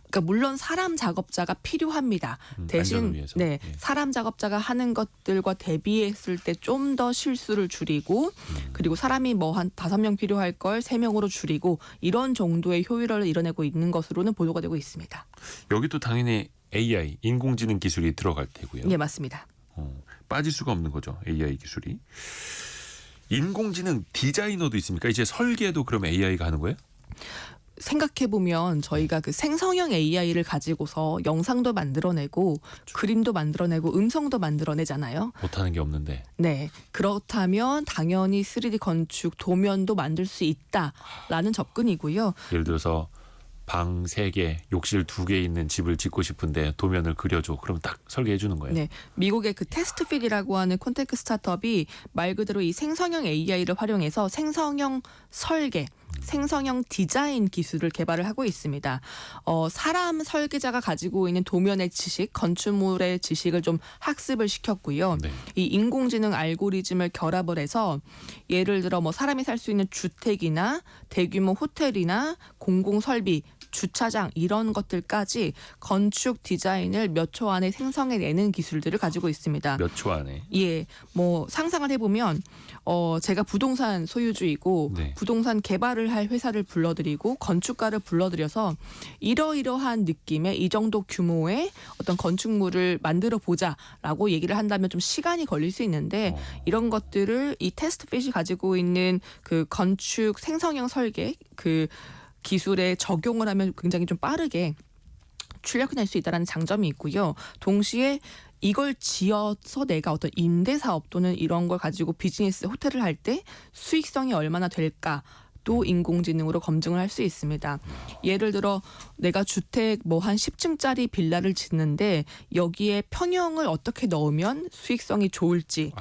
그러니까 물론 사람 작업자가 필요합니다. 안전을 대신 위해서. 네, 예. 사람 작업자가 하는 것들과 대비했을 때 좀 더 실수를 줄이고 그리고 사람이 뭐 한 5명 필요할 걸 3명으로 줄이고 이런 정도의 효율을 이뤄내고 있는 것으로는 보도가 되고 있습니다. 여기도 당연히 AI, 인공지능 기술이 들어갈 테고요. 예, 맞습니다. 빠질 수가 없는 거죠. AI 기술이. 인공지능 디자이너도 있습니까? 이제 설계도 그럼 AI가 하는 거예요? 생각해보면 저희가 그 생성형 AI를 가지고서 영상도 만들어내고 그림도 만들어내고 음성도 만들어내잖아요. 못하는 게 없는데. 네. 그렇다면 당연히 3D 건축 도면도 만들 수 있다라는 접근이고요. 예를 들어서 방 3개, 욕실 2개 있는 집을 짓고 싶은데 도면을 그려줘. 그럼 딱 설계해 주는 거예요. 네, 미국의 그 테스트필이라고 하는 콘테크 스타트업이 말 그대로 이 생성형 AI를 활용해서 생성형 설계, 생성형 디자인 기술을 개발을 하고 있습니다. 사람 설계자가 가지고 있는 도면의 지식, 건축물의 지식을 좀 학습을 시켰고요. 네. 이 인공지능 알고리즘을 결합을 해서 예를 들어 뭐 사람이 살 수 있는 주택이나 대규모 호텔이나 공공설비, 주차장 이런 것들까지 건축 디자인을 몇 초 안에 생성해내는 기술들을 가지고 있습니다. 몇 초 안에. 예, 뭐 상상을 해보면 제가 부동산 소유주이고 네. 부동산 개발을 할 회사를 불러들이고 건축가를 불러들여서 이러이러한 느낌의 이 정도 규모의 어떤 건축물을 만들어 보자라고 얘기를 한다면 좀 시간이 걸릴 수 있는데 이런 것들을 이 테스트핏이 가지고 있는 그 건축 생성형 설계 그 기술에 적용을 하면 굉장히 좀 빠르게 출력해낼 수 있다는 장점이 있고요. 동시에 이걸 지어서 내가 어떤 임대 사업 또는 이런 걸 가지고 비즈니스 호텔을 할 때 수익성이 얼마나 될까 또 인공지능으로 검증을 할 수 있습니다. 예를 들어 내가 주택 뭐 한 10층짜리 빌라를 짓는데 여기에 평형을 어떻게 넣으면 수익성이 좋을지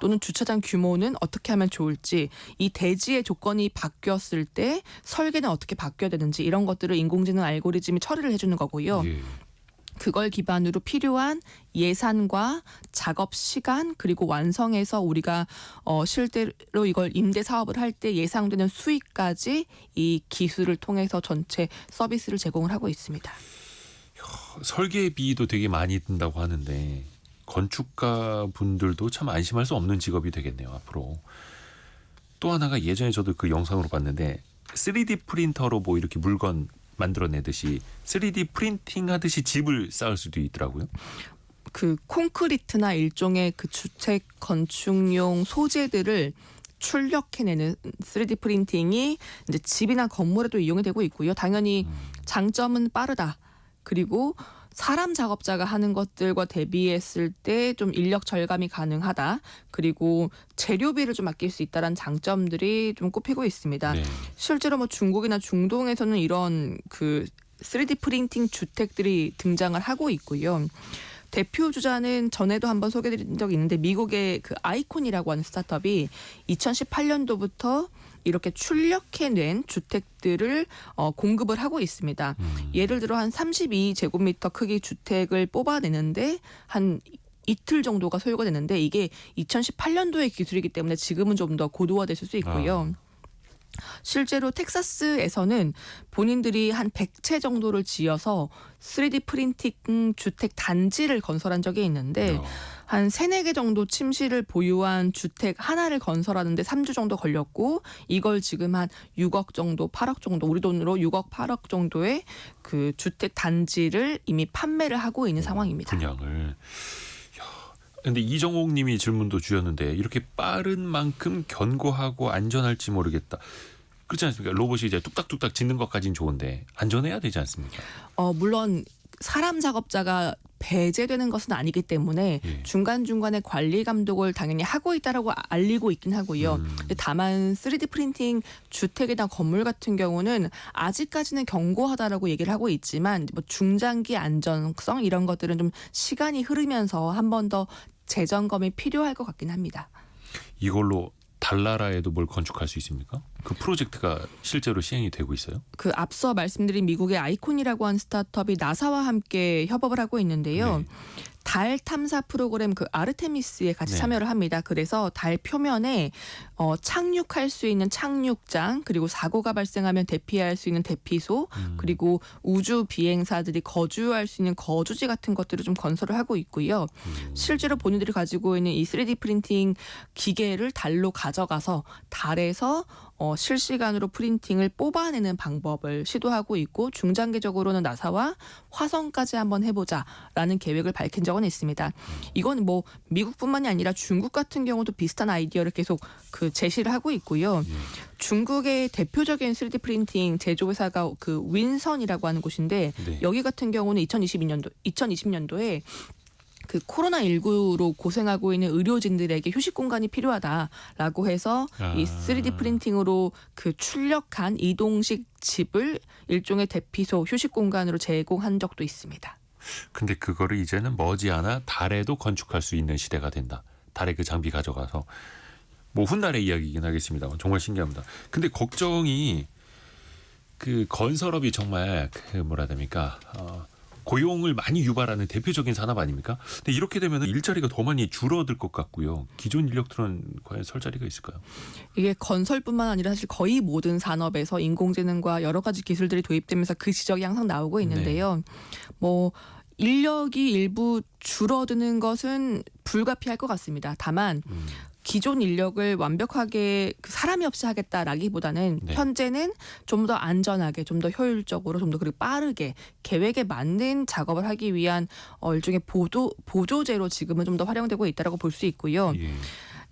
또는 주차장 규모는 어떻게 하면 좋을지 이 대지의 조건이 바뀌었을 때 설계는 어떻게 바뀌어야 되는지 이런 것들을 인공지능 알고리즘이 처리를 해주는 거고요. 예. 그걸 기반으로 필요한 예산과 작업 시간 그리고 완성해서 우리가 실제로 이걸 임대 사업을 할 때 예상되는 수익까지 이 기술을 통해서 전체 서비스를 제공을 하고 있습니다. 설계비도 되게 많이 든다고 하는데 건축가 분들도 참 안심할 수 없는 직업이 되겠네요. 앞으로. 또 하나가 예전에 저도 그 영상으로 봤는데 3D 프린터로 뭐 이렇게 물건 만들어내듯이 3D 프린팅 하듯이 집을 쌓을 수도 있더라고요. 그 콘크리트나 일종의 그 주택 건축용 소재들을 출력해내는 3D 프린팅이 이제 집이나 건물에도 이용이 되고 있고요. 당연히 장점은 빠르다. 그리고 사람 작업자가 하는 것들과 대비했을 때 좀 인력 절감이 가능하다. 그리고 재료비를 좀 아낄 수 있다는 장점들이 좀 꼽히고 있습니다. 네. 실제로 뭐 중국이나 중동에서는 이런 그 3D 프린팅 주택들이 등장을 하고 있고요. 대표 주자는 전에도 한번 소개드린 적이 있는데 미국의 그 아이콘이라고 하는 스타트업이 2018년도부터 이렇게 출력해낸 주택들을 공급을 하고 있습니다. 예를 들어 한 32제곱미터 크기 주택을 뽑아내는데 한 이틀 정도가 소요가 되는데 이게 2018년도의 기술이기 때문에 지금은 좀 더 고도화됐을 수 있고요. 실제로 텍사스에서는 본인들이 한 100채 정도를 지어서 3D 프린팅 주택 단지를 건설한 적이 있는데 한 3-4개 정도 침실을 보유한 주택 하나를 건설하는데 3주 정도 걸렸고 이걸 지금 한 6억 정도, 8억 정도 우리 돈으로 6억, 8억 정도의 그 주택 단지를 이미 판매를 하고 있는 상황입니다. 분양을. 근데 이정옥 님이 질문도 주셨는데 이렇게 빠른 만큼 견고하고 안전할지 모르겠다. 그렇지 않습니까? 로봇이 이제 뚝딱뚝딱 짓는 것까지는 좋은데 안전해야 되지 않습니까? 물론 사람 작업자가 배제되는 것은 아니기 때문에 예. 중간중간에 관리 감독을 당연히 하고 있다라고 알리고 있긴 하고요. 근데 다만 3D 프린팅 주택이나 건물 같은 경우는 아직까지는 견고하다라고 얘기를 하고 있지만 뭐 중장기 안전성 이런 것들은 좀 시간이 흐르면서 한 번 더 재점검이 필요할 것 같긴 합니다. 이걸로 달나라에도 뭘 건축할 수 있습니까? 그 프로젝트가 실제로 시행이 되고 있어요? 그 앞서 말씀드린 미국의 아이콘이라고 하는 스타트업이 나사와 함께 협업을 하고 있는데요. 네. 달 탐사 프로그램 그 아르테미스에 같이 네. 참여를 합니다. 그래서 달 표면에 착륙할 수 있는 착륙장, 그리고 사고가 발생하면 대피할 수 있는 대피소, 그리고 우주 비행사들이 거주할 수 있는 거주지 같은 것들을 좀 건설을 하고 있고요. 실제로 본인들이 가지고 있는 이 3D 프린팅 기계를 달로 가져가서 달에서 실시간으로 프린팅을 뽑아내는 방법을 시도하고 있고, 중장기적으로는 나사와 화성까지 한번 해보자라는 계획을 밝힌 적은 있습니다. 이건 뭐 미국뿐만이 아니라 중국 같은 경우도 비슷한 아이디어를 계속 그 제시를 하고 있고요. 중국의 대표적인 3D 프린팅 제조회사가 그 윈선이라고 하는 곳인데, 네. 여기 같은 경우는 2020년도에 그 코로나19로 고생하고 있는 의료진들에게 휴식 공간이 필요하다라고 해서 이 3D 프린팅으로 그 출력한 이동식 집을 일종의 대피소 휴식 공간으로 제공한 적도 있습니다. 근데 그거를 이제는 머지않아 달에도 건축할 수 있는 시대가 된다. 달에 그 장비 가져가서. 뭐 훗날의 이야기이긴 하겠습니다만 정말 신기합니다. 근데 걱정이 그 건설업이 정말 그 뭐라 해야 됩니까? 고용을 많이 유발하는 대표적인 산업 아닙니까? 근데 이렇게 되면 일자리가 더 많이 줄어들 것 같고요. 기존 인력들은 과연 설 자리가 있을까요? 이게 건설뿐만 아니라 사실 거의 모든 산업에서 인공지능과 여러 가지 기술들이 도입되면서 그 지적이 항상 나오고 있는데요. 뭐 인력이 일부 줄어드는 것은 불가피할 것 같습니다. 다만 기존 인력을 완벽하게 사람이 없이 하겠다라기보다는 네. 현재는 좀 더 안전하게, 좀 더 효율적으로, 좀 더 그리고 빠르게 계획에 맞는 작업을 하기 위한 일종의 보조제로 지금은 좀 더 활용되고 있다라고 볼 수 있고요. 예.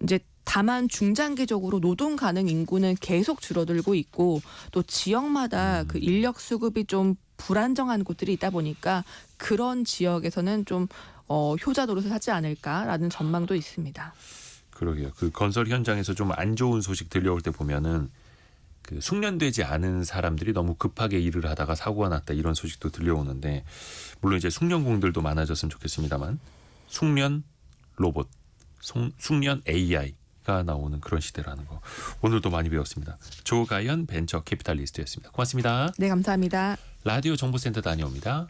이제 다만 중장기적으로 노동 가능 인구는 계속 줄어들고 있고, 또 지역마다 그 인력 수급이 좀 불안정한 곳들이 있다 보니까 그런 지역에서는 좀 효자 노릇을 하지 않을까라는 전망도 있습니다. 그러게요. 그 건설 현장에서 좀 안 좋은 소식 들려올 때 보면은 그 숙련되지 않은 사람들이 너무 급하게 일을 하다가 사고가 났다 이런 소식도 들려오는데, 물론 이제 숙련공들도 많아졌으면 좋겠습니다만 숙련 로봇, 숙련 AI가 나오는 그런 시대라는 거 오늘도 많이 배웠습니다. 조가연 벤처 캐피탈리스트였습니다. 고맙습니다. 네, 감사합니다. 라디오 정보센터 다녀옵니다.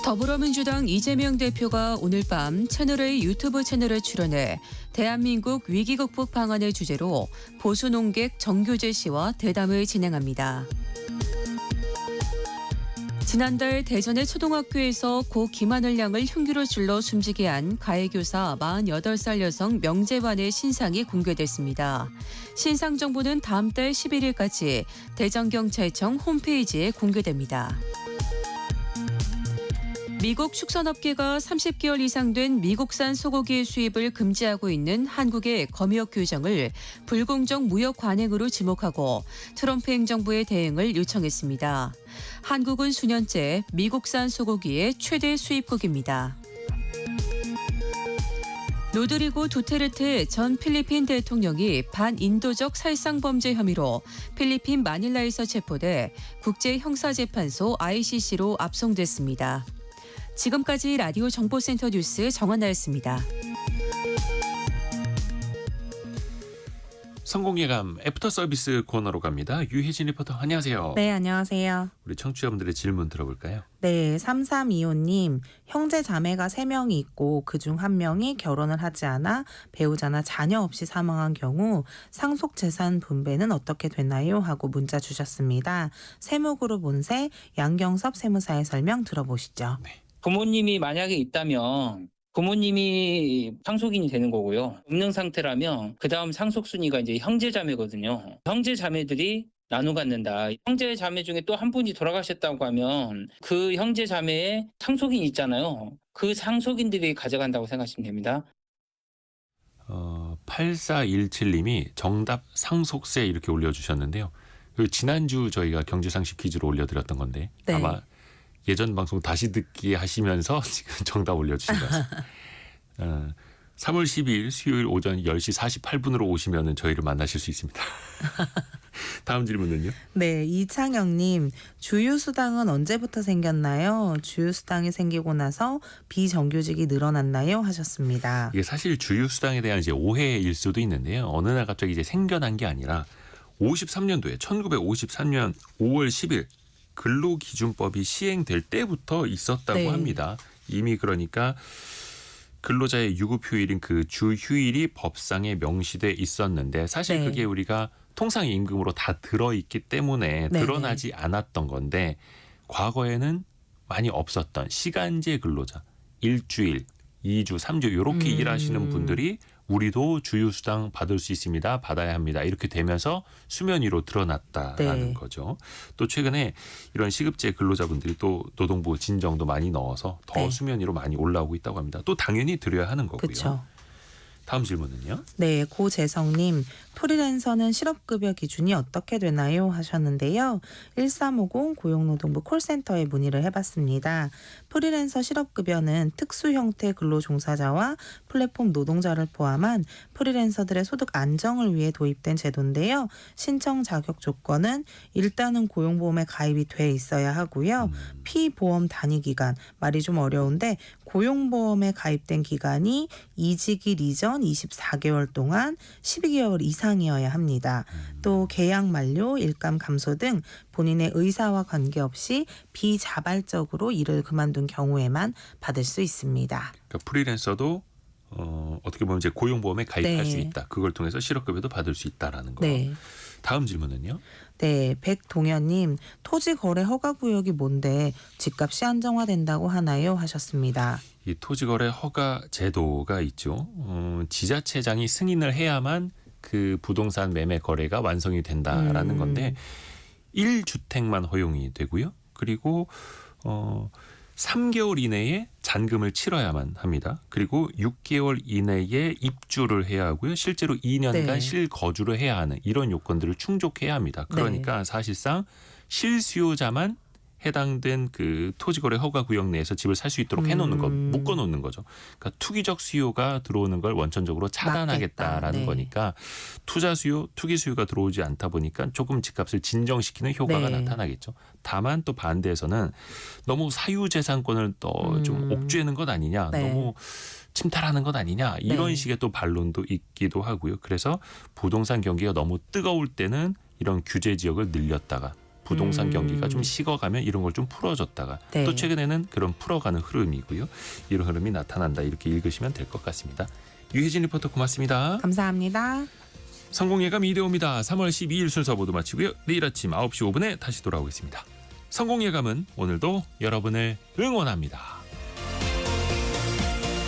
더불어민주당 이재명 대표가 오늘 밤 채널A 유튜브 채널에 출연해 대한민국 위기 극복 방안을 주제로 보수 농객 정규재 씨와 대담을 진행합니다. 지난달 대전의 초등학교에서 고 김하늘 양을 흉기로 찔러 숨지게 한 가해교사 48살 여성 명재환의 신상이 공개됐습니다. 신상 정보는 다음 달 11일까지 대전경찰청 홈페이지에 공개됩니다. 미국 축산업계가 30개월 이상 된 미국산 소고기의 수입을 금지하고 있는 한국의 검역 규정을 불공정 무역 관행으로 지목하고 트럼프 행정부의 대응을 요청했습니다. 한국은 수년째 미국산 소고기의 최대 수입국입니다. 로드리고 두테르테 전 필리핀 대통령이 반인도적 살상범죄 혐의로 필리핀 마닐라에서 체포돼 국제형사재판소 ICC로 압송됐습니다. 지금까지 라디오 정보센터 뉴스 정한나였습니다. 성공예감 애프터 서비스 코너로 갑니다. 유혜진 리포터 안녕하세요. 네, 안녕하세요. 우리 청취자분들의 질문 들어볼까요? 네, 3325님. 형제 자매가 3명이 있고 그중 1명이 결혼을 하지 않아 배우자나 자녀 없이 사망한 경우 상속 재산 분배는 어떻게 되나요? 하고 문자 주셨습니다. 세무그룹 온세 양경섭 세무사의 설명 들어보시죠. 네. 부모님이 만약에 있다면 부모님이 상속인이 되는 거고요. 없는 상태라면 그 다음 상속순위가 이제 형제자매거든요. 형제자매들이 나눠 갖는다. 형제자매 중에 또 한 분이 돌아가셨다고 하면 그 형제자매의 상속인이 있잖아요. 그 상속인들이 가져간다고 생각하시면 됩니다. 8417님이 정답 상속세 이렇게 올려주셨는데요. 그 지난주 저희가 경제상식 퀴즈로 올려드렸던 건데 네. 아마 예전 방송 다시 듣기 하시면서 지금 정답 올려주신 것 같습니다. 3월 12일 수요일 오전 10시 48분으로 오시면 저희를 만나실 수 있습니다. 다음 질문은요? 네, 이창영님. 주유수당은 언제부터 생겼나요? 주유수당이 생기고 나서 비정규직이 늘어났나요? 하셨습니다. 이게 사실 주유수당에 대한 이제 오해일 수도 있는데요. 어느 날 갑자기 이제 생겨난 게 아니라 53년도에 1953년 5월 10일 근로기준법이 시행될 때부터 있었다고 네. 합니다. 이미 그러니까 근로자의 유급휴일인 그 주휴일이 법상에 명시돼 있었는데 사실 네. 그게 우리가 통상임금으로 다 들어있기 때문에 네. 드러나지 않았던 건데 과거에는 많이 없었던 시간제 근로자 일주일, 2주, 3주 이렇게 일하시는 분들이 우리도 주휴수당 받을 수 있습니다. 받아야 합니다. 이렇게 되면서 수면 위로 드러났다라는 네. 거죠. 또 최근에 이런 시급제 근로자분들이 또 노동부 진정도 많이 넣어서 더 네. 수면 위로 많이 올라오고 있다고 합니다. 또 당연히 드려야 하는 거고요. 그렇죠. 다음 질문은요. 네, 고재성님, 프리랜서는 실업급여 기준이 어떻게 되나요? 하셨는데요. 1350 고용노동부 콜센터에 문의를 해봤습니다. 프리랜서 실업급여는 특수 형태 근로종사자와 플랫폼 노동자를 포함한 프리랜서들의 소득 안정을 위해 도입된 제도인데요. 신청 자격 조건은 일단은 고용보험에 가입이 돼 있어야 하고요. 피보험 단위 기간, 말이 좀 어려운데 고용보험에 가입된 기간이 이직일 이전 24개월 동안 12개월 이상이어야 합니다. 또 계약 만료, 일감 감소 등 본인의 의사와 관계없이 비자발적으로 일을 그만둔 경우에만 받을 수 있습니다. 그러니까 프리랜서도 어떻게 보면 이제 고용보험에 가입할 네. 수 있다. 그걸 통해서 실업급여도 받을 수 있다라는 거. 네. 다음 질문은요. 네, 백동현님, 토지거래 허가구역이 뭔데 집값이 안정화된다고 하나요? 하셨습니다. 이 토지거래 허가 제도가 있죠. 지자체장이 승인을 해야만 그 부동산 매매 거래가 완성이 된다라는 건데 1주택만 허용이 되고요. 그리고 3개월 이내에 잔금을 치러야만 합니다. 그리고 6개월 이내에 입주를 해야 하고요. 실제로 2년간 네. 실거주를 해야 하는 이런 요건들을 충족해야 합니다. 그러니까 사실상 실수요자만 해당된 그 토지거래 허가 구역 내에서 집을 살 수 있도록 해놓는 거, 묶어놓는 거죠. 그러니까 투기적 수요가 들어오는 걸 원천적으로 차단하겠다라는 막겠다. 네. 거니까 투자 수요, 투기 수요가 들어오지 않다 보니까 조금 집값을 진정시키는 효과가 네. 나타나겠죠. 다만 또 반대에서는 너무 사유재산권을 또 좀 옥죄는 것 아니냐, 네. 너무 침탈하는 것 아니냐 이런 네. 식의 또 반론도 있기도 하고요. 그래서 부동산 경기가 너무 뜨거울 때는 이런 규제 지역을 늘렸다가 부동산 경기가 좀 식어가면 이런 걸 좀 풀어줬다가 네. 또 최근에는 그런 풀어가는 흐름이고요. 이런 흐름이 나타난다 이렇게 읽으시면 될 것 같습니다. 유혜진 리포터 고맙습니다. 감사합니다. 성공예감 이대호입니다. 3월 12일 순서 모두 마치고요. 내일 아침 9시 5분에 다시 돌아오겠습니다. 성공예감은 오늘도 여러분을 응원합니다.